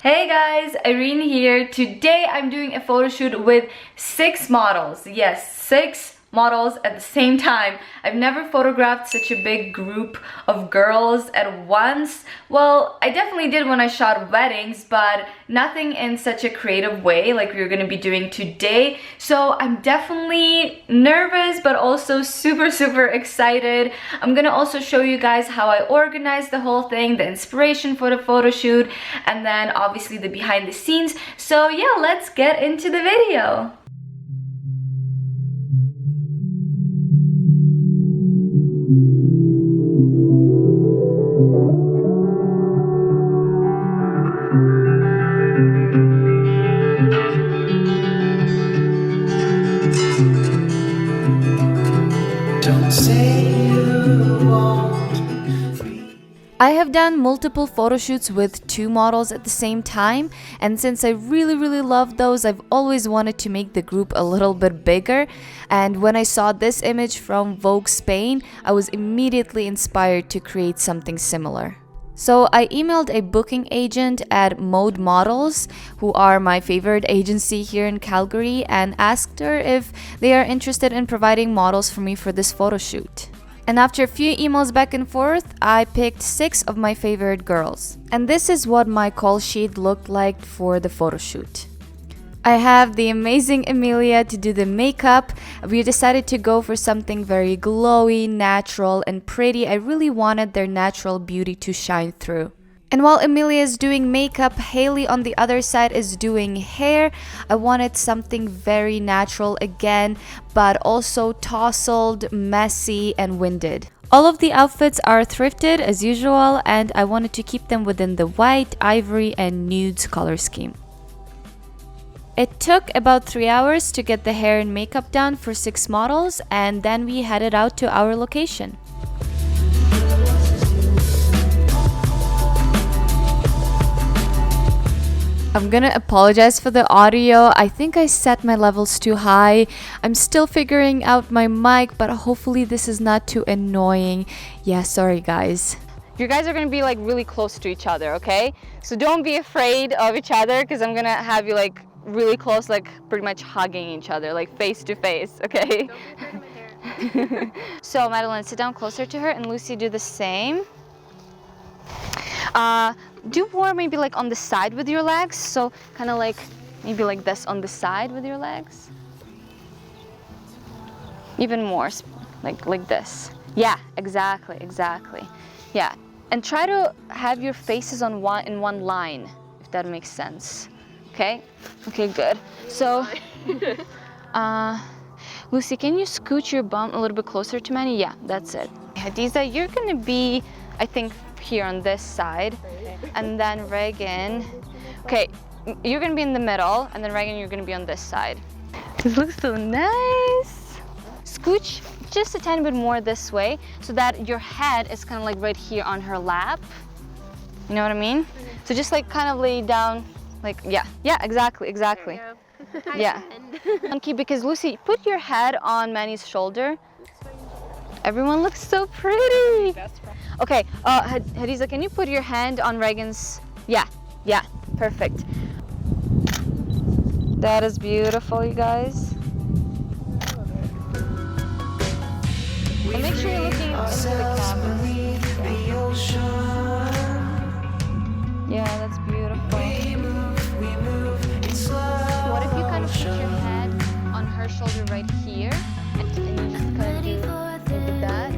Hey guys, Irene here. Today I'm doing a photo shoot with 6 models. Yes, 6 models at the same time. I've never photographed such a big group of girls at once. Well, I definitely did when I shot weddings, but nothing in such a creative way like we're gonna be doing today. So I'm definitely nervous, but also super excited. I'm gonna also show you guys how I organized the whole thing, the inspiration for the photo shoot, and then obviously the behind the scenes. So yeah, let's get into the video. I have done multiple photo shoots with 2 models at the same time, and since I really love those, I've always wanted to make the group a little bit bigger. And when I saw this image from Vogue Spain, I was immediately inspired to create something similar. So I emailed a booking agent at Mode Models, who are my favorite agency here in Calgary, and asked her if they are interested in providing models for me for this photo shoot. And after a few emails back and forth, I picked 6 of my favorite girls. And this is what my call sheet looked like for the photo shoot. I have the amazing Emilia to do the makeup. We decided to go for something very glowy, natural, and pretty. I really wanted their natural beauty to shine through. And while Emilia is doing makeup, Haley on the other side is doing hair. I wanted something very natural again, but also tousled, messy, and winded. All of the outfits are thrifted as usual, and I wanted to keep them within the white, ivory, and nudes color scheme. It took about 3 hours to get the hair and makeup done for 6 models, and then we headed out to our location. I'm gonna apologize for the audio. I think I set my levels too high. I'm still figuring out my mic, but hopefully this is not too annoying. Yeah, sorry guys. You guys are gonna be like really close to each other, okay? So don't be afraid of each other, because I'm gonna have you like really close, like pretty much hugging each other, like face to face, okay? Don't be afraid of my hair. So Madelyn, sit down closer to her, and Lucy, do the same. Do more maybe like on the side with your legs, so kind of like maybe like this on the side with your legs. Even more, like this. Yeah, exactly. Yeah, and try to have your faces in one line, if that makes sense. Okay, good. So, Lucy, can you scooch your bum a little bit closer to Manny? Yeah, that's it. Hadiza, you're gonna be, I think, here on this side, and then Regan. Okay, you're gonna be in the middle, and then Regan, you're gonna be on this side. This looks so nice. Scooch just a tiny bit more this way, so that your head is kind of like right here on her lap. You know what I mean? So just like kind of lay down, like yeah, exactly. Yeah. Monkey, because Lucy, put your head on Manny's shoulder. Everyone looks so pretty. Okay, Hadiza, can you put your hand on Regan's? Yeah, perfect. That is beautiful, you guys. And make sure you're looking into the camera. Yeah, that's beautiful. What if you kind of put your head on her shoulder right here, and you just kind of do maybe that?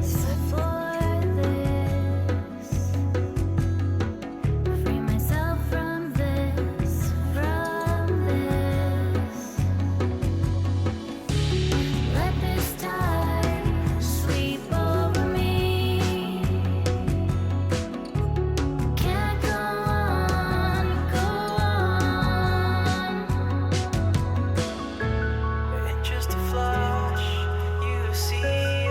Just a flash, you see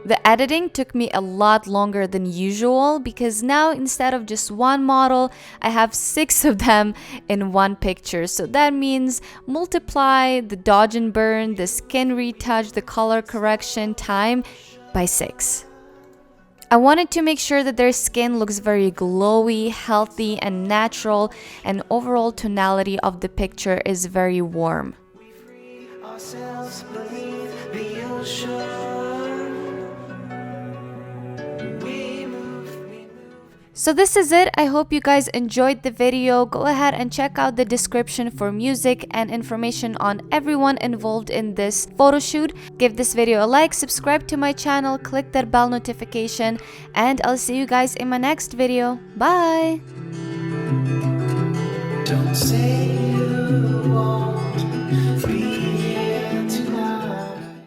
The editing took me a lot longer than usual because now instead of just one model, I have 6 of them in one picture. So that means multiply the dodge and burn, the skin retouch, the color correction time by 6. I wanted to make sure that their skin looks very glowy, healthy, and natural, and overall tonality of the picture is very warm. So this is it. I hope you guys enjoyed the video. Go ahead and check out the description for music and information on everyone involved in this photo shoot. Give this video a like, subscribe to my channel, click that bell notification, and I'll see you guys in my next video. Bye! Don't say